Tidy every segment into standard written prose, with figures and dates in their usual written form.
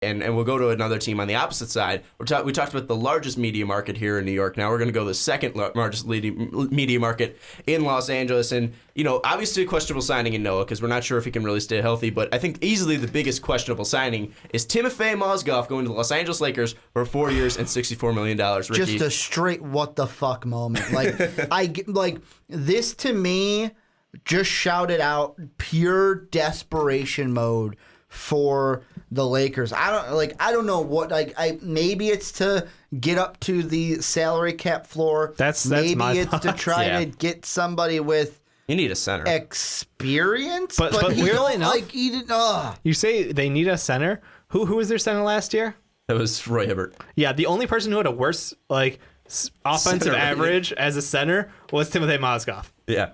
And we'll go to another team on the opposite side. We talked about the largest media market here in New York. Now we're going to go to the second largest media market in Los Angeles. And, obviously a questionable signing in Noah because we're not sure if he can really stay healthy. But I think easily the biggest questionable signing is Timofey Mozgov going to the Los Angeles Lakers for 4 years and $64 million. Ricky. Just a straight what the fuck moment. This to me just shouted out pure desperation mode for the Lakers. I don't know what maybe it's to get up to the salary cap floor. That's maybe my it's thoughts. to try to get somebody with you need a center experience. But weirdly enough, you say they need a center. Who was their center last year? That was Roy Hibbert. Yeah, the only person who had a worse offensive center average as a center was Timofey Mozgov. Yeah.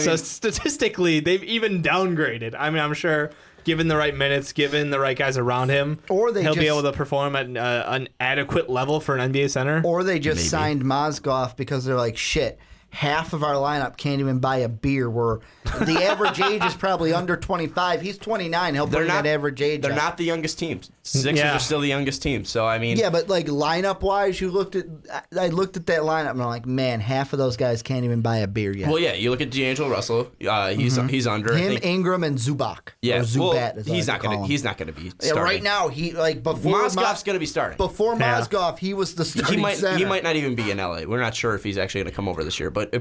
So statistically, they've even downgraded. I mean, I'm sure given the right minutes, given the right guys around him, he'll be able to perform at an adequate level for an NBA center. Or they just signed Mozgov because they're like, shit, half of our lineup can't even buy a beer. Where the average age is probably under 25. He's 29. He'll bring that average age They're up. not the youngest team. Sixers are still the youngest team. So, I mean. Yeah, but lineup-wise, I looked at that lineup and I'm like, man, half of those guys can't even buy a beer yet. Well, yeah, you look at D'Angelo Russell. He's under. Him, Ingram, and Zubac. Yeah, or Zubat, he's not gonna be starting. Yeah, right now, before Mozgov's gonna be starting. Before Mozgov, he was the starting center. He might not even be in LA. We're not sure if he's actually gonna come over this year. But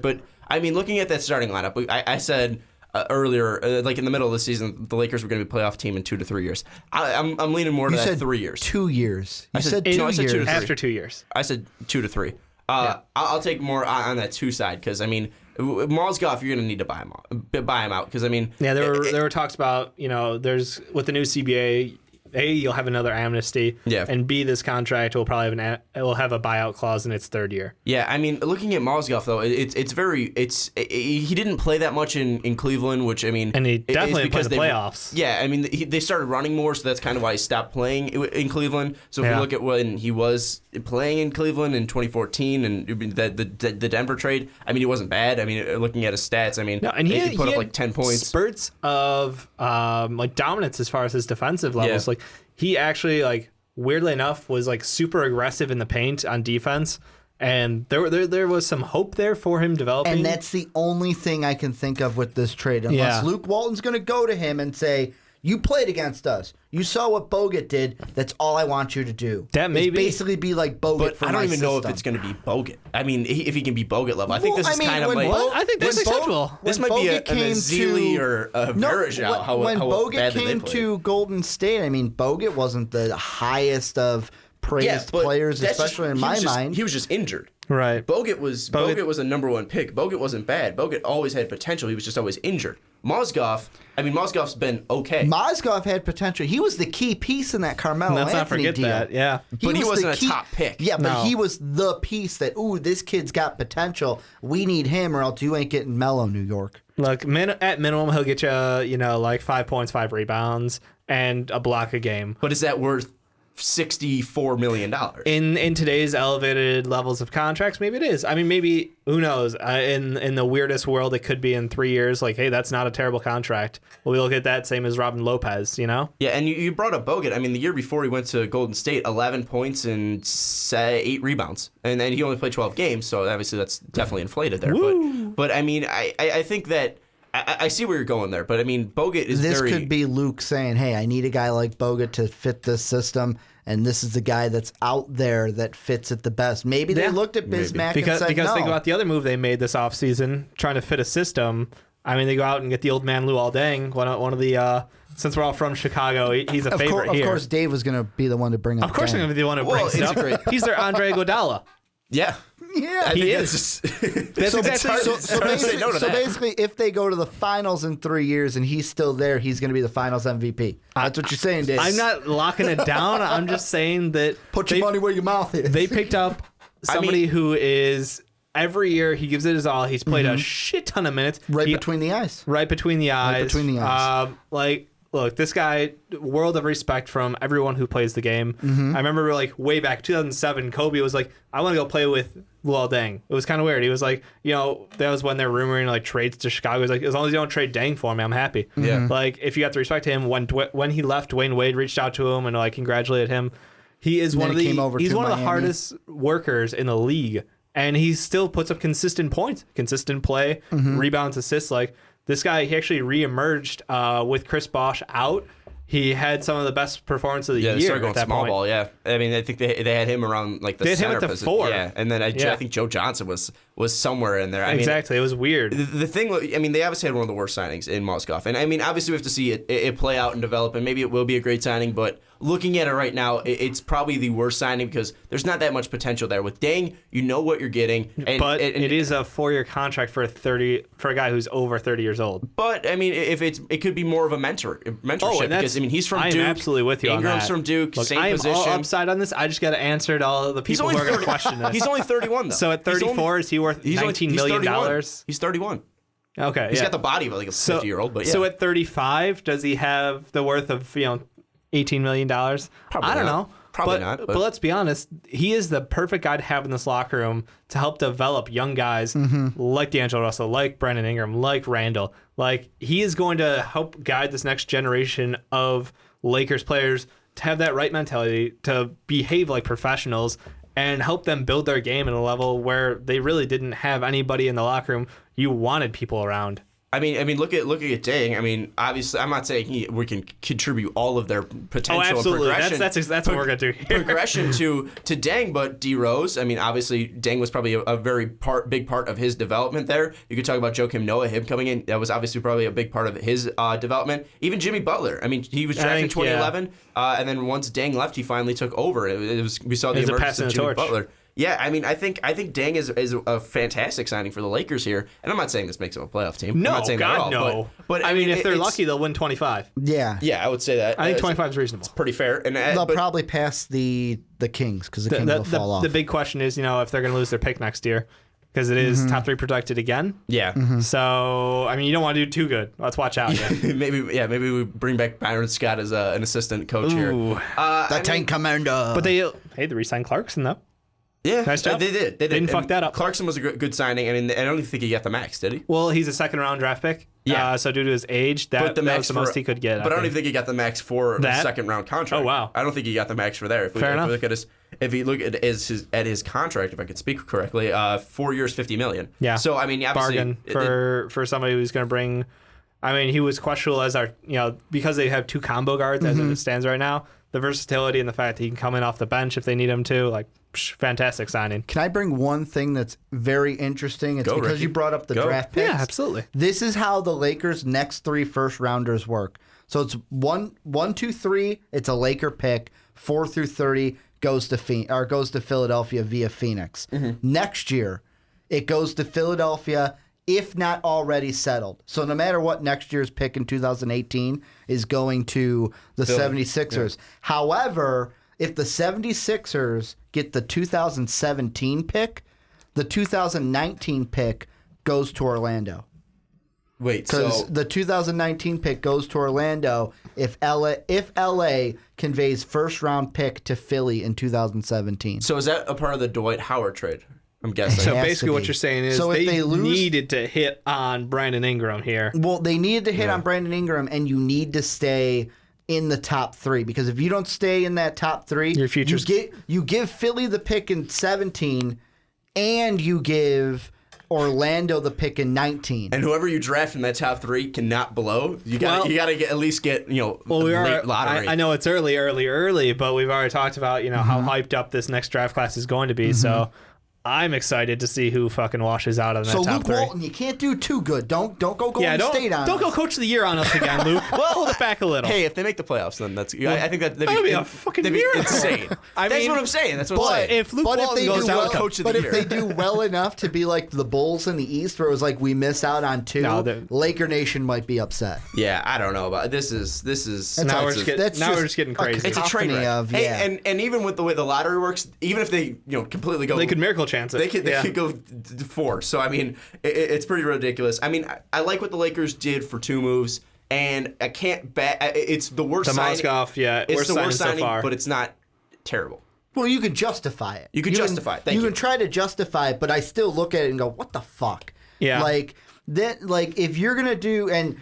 I mean, looking at that starting lineup, I said earlier, in the middle of the season, the Lakers were going to be a playoff team in 2 to 3 years. I'm leaning more to that 3 years. 2 years. You said 2 years. I said 2 to 3. After 2 years. I said 2 to 3. I'll take more on that 2 side because I mean, Mozgov, you're going to need to buy him out because I mean, there were talks about there's with the new CBA. A, you'll have another amnesty, and B, this contract will probably have a buyout clause in its 3rd year. Yeah, I mean, looking at Mozgov though, he didn't play that much in Cleveland, which I mean, and he definitely played the playoffs. Yeah, I mean, they started running more, so that's kind of why he stopped playing in Cleveland. So if you look at when he was playing in Cleveland in 2014 and the Denver trade, I mean, he wasn't bad. I mean, looking at his stats, I mean, he put up 10 points, spurts of dominance as far as his defensive levels, he actually, weirdly enough, was super aggressive in the paint on defense, and there was some hope there for him developing. And that's the only thing I can think of with this trade, unless Luke Walton's going to go to him and say, "You played against us. You saw what Bogut did. That's all I want you to do." That may basically be like Bogut. But for I don't even know if system. it's going to be Bogut. I mean, if he can be Bogut level, I think this is kind of like. I think this is acceptable. This might be an Azili or a Verajao. When Bogut came to Golden State, I mean, Bogut wasn't the highest of praised players, especially in my mind. He was just injured. Right. Bogut was a number 1 pick. Bogut wasn't bad. Bogut always had potential. He was just always injured. Mozgov's been okay. Mozgov had potential. He was the key piece in that Carmelo Let's Anthony not forget deal. that. Yeah. But he wasn't a top pick. Yeah, but he was the piece that, this kid's got potential. We need him or else you ain't getting Melo, New York. Look, at minimum, he'll get you, 5 points, 5 rebounds, and a block a game. But is that worth $64 million? In today's elevated levels of contracts, maybe it is. I mean, maybe, who knows? In the weirdest world, it could be in 3 years. Hey, that's not a terrible contract. Well, we look at that same as Robin Lopez, Yeah, and you brought up Bogut. I mean, the year before he went to Golden State, 11 points and 8 rebounds. And then he only played 12 games, so obviously that's definitely inflated there. But I mean, I think that I see where you're going there, but I mean, Bogut is This could be Luke saying, hey, I need a guy like Bogut to fit this system, and this is the guy that's out there that fits it the best. Maybe they looked at Bismack and said because no. think about the other move they made this offseason, trying to fit a system. I mean, they go out and get the old man Luol Deng, one of the... since we're all from Chicago, he's a favorite here. Of course, Dave was going to be the one to bring up Of course Deng. I'm going to be the one to bring it up. He's their Andre Iguodala. Yeah. Yeah, he is. That's exactly. So basically, if they go to the finals in 3 years and he's still there, he's going to be the finals MVP. That's what you're saying, Dave. I'm not locking it down. I'm just saying that put your money where your mouth is. They picked up somebody who is every year he gives it his all. He's played a shit ton of minutes. Between the eyes. Right between the eyes. look, this guy, world of respect from everyone who plays the game. I remember like way back 2007, Kobe was like, I want to go play with Luol Deng. It was kind of weird. He was like, that was when they're rumoring like trades to Chicago. He was like, as long as you don't trade Deng for me, I'm happy. Yeah. Like, if you got to respect him, when he left, Dwayne Wade reached out to him and like congratulated him. He is one of the hardest workers in the league, and he still puts up consistent points, consistent play, rebounds, assists. Like, this guy, he actually reemerged with Chris Bosh out. He had some of the best performance of the year. They started going at that small point. ball. Yeah, I mean, I think they had him around like the They had him center at the position. 4. Yeah, and then I think Joe Johnson was somewhere in there. I mean, It was weird. the thing, I mean, they obviously had one of the worst signings in Mozgov, and I mean, obviously we have to see it play out and develop, and maybe it will be a great signing, but looking at it right now, it's probably the worst signing because there's not that much potential there. With Deng, you know what you're getting, But it is a 4-year contract for a guy who's over 30 years old. But I mean, if it could be more of a mentorship because I mean he's from Duke. I am absolutely with you on Ingram's that. from Duke, Look, same I am position. all upside on this. I just got to answer to all of the people who are going to question this. He's only 31 though. So at 34, is he worth $19 million? He's 31. Okay, He's got the body of like a 50-year-old, but yeah. So at 35, does he have the worth of $18 million? Probably I don't not. know. Probably not. But let's be honest, he is the perfect guy to have in this locker room to help develop young guys like D'Angelo Russell, like Brandon Ingram, like Randall. Like, he is going to help guide this next generation of Lakers players to have that right mentality, to behave like professionals, and help them build their game at a level where they really didn't have anybody in the locker room you wanted people around. I mean, look at Deng. I mean, obviously, I'm not saying we can contribute all of their potential. Oh, absolutely. And progression. That's what we're gonna do here. Progression to Deng, but D Rose. I mean, obviously, Deng was probably a very big part of his development there. You could talk about Joakim Noah, him coming in. That was obviously probably a big part of his development. Even Jimmy Butler. I mean, he was drafted in 2011, and then once Deng left, he finally took over. We saw the emergence of Jimmy Butler. Yeah, I mean, I think Deng is a fantastic signing for the Lakers here, and I'm not saying this makes them a playoff team. No, I'm not saying God, that at all, no. But I mean, if they're lucky, they'll win 25. Yeah. Yeah, I would say that. I think 25 is reasonable. Pretty fair. And They'll probably pass the Kings because the Kings will fall off. The big question is, if they're going to lose their pick next year, because it is top 3 protected again. Yeah. So, I mean, you don't want to do too good. Let's watch out. maybe we bring back Byron Scott as an assistant coach here. The Tank Commander. But they re-signed Clarkson, though. Yeah, nice job. They did. They didn't fuck that up. Clarkson was a good signing. I mean, I don't even think he got the max, did he? Well, he's a second-round draft pick. Yeah. So due to his age, that was the most he could get. But I don't even think he got the max for the second-round contract. Oh, wow. I don't think he got the max for there. If you look at his contract, if I could speak correctly, 4 years, $50 million. Yeah. So I mean, obviously, bargain for somebody who's going to bring. I mean, he was questionable as because they have 2 combo guards as it stands right now. The versatility and the fact that he can come in off the bench if they need him to, fantastic signing. Can I bring one thing that's very interesting? It's because you brought up the draft picks. Yeah, absolutely. This is how the Lakers' next 3 first-rounders work. So it's 1, 2, 3. It's a Laker pick. 4 through 30 goes to Philadelphia via Phoenix. Next year, it goes to Philadelphia, if not already settled. So no matter what, next year's pick in 2018 is going to the 76ers. Yeah. However, if the 76ers get the 2017 pick, the 2019 pick goes to Orlando. Wait, because the 2019 pick goes to Orlando if LA conveys first-round pick to Philly in 2017. So is that a part of the Dwight Howard trade? I'm guessing. So basically what you're saying is they needed to hit on Brandon Ingram here. Well, they needed to hit on Brandon Ingram, and you need to stay in the top 3, because if you don't stay in that top 3, your future's... you give Philly the pick in 17, and you give Orlando the pick in 19. And whoever you draft in that top 3 cannot blow. You got to at least get late lottery. I know it's early, but we've already talked about how hyped up this next draft class is going to be. So I'm excited to see who fucking washes out of that top 3. So Luke Walton, you can't do too good. Don't go Golden State on us. Don't go coach of the year on us again, Luke. Hold it back a little. Hey, if they make the playoffs, then that's. I think that'd be a fucking miracle. Insane. That's what I'm saying. That's what I'm saying. If Luke Walton goes down, coach of the year. But if they do well enough to be like the Bulls in the East, where it was like we miss out on 2, Laker Nation might be upset. Yeah, I don't know about this. Now we're just getting crazy. It's a train wreck. And even with the way the lottery works, even if they completely go, they could miracle chance it. They could go 4. So I mean, it's pretty ridiculous. I mean, I like what the Lakers did for 2 moves. and I can't bet. It's the worst signing. Mozgov, yeah, It's the worst so signing, far. but it's not terrible. Well, you can justify it. You can justify it. Thank you. You can try to justify it, but I still look at it and go, "What the fuck?" Yeah. Like that. Like if you're gonna do, and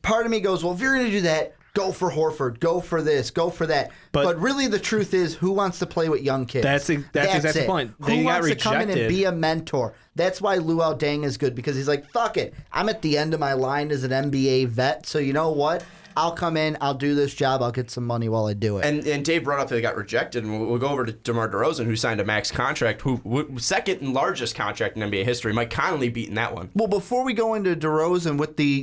part of me goes, "Well, if you're gonna do that, go for Horford. Go for this. Go for that." But really, the truth is, who wants to play with young kids? That's exactly the point. Who They got wants to come in and rejected. be a mentor? That's why Luol Deng is good, because he's like, "Fuck it. I'm at the end of my line as an NBA vet. So you know what? I'll come in, I'll do this job, I'll get some money while I do it." And Dave brought up that they got rejected, and we'll go over to DeMar DeRozan, who signed a max contract, who second and largest contract in NBA history. Mike Conley beating that one. Well, before we go into DeRozan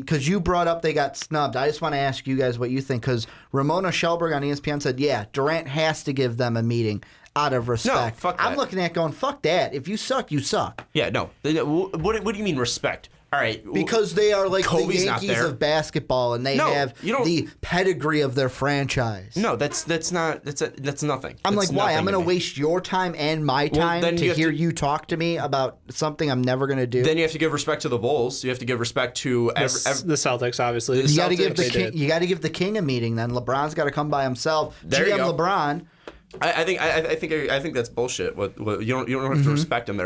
because you brought up they got snubbed, I just want to ask you guys what you think, because Ramona Shelberg on ESPN said, yeah, Durant has to give them a meeting out of respect. No, fuck that. I'm looking at going, fuck that. If you suck, you suck. Yeah, no. What do you mean respect? All right. Because they are like Kobe's the not Yankees there. of basketball, and they have the pedigree of their franchise. No, that's nothing. I'm That's like, why? nothing I'm to going to me. waste your time and my time then to you have hear to- you talk to me about something I'm never going to do. Then you have to give respect to the Bulls. You have to give respect to The Celtics, obviously. You got to Celtics, give the they king. did. You got to give the king a meeting. Then LeBron's got to come by himself. There you GM go. LeBron. I think that's bullshit. What you don't have to respect him there.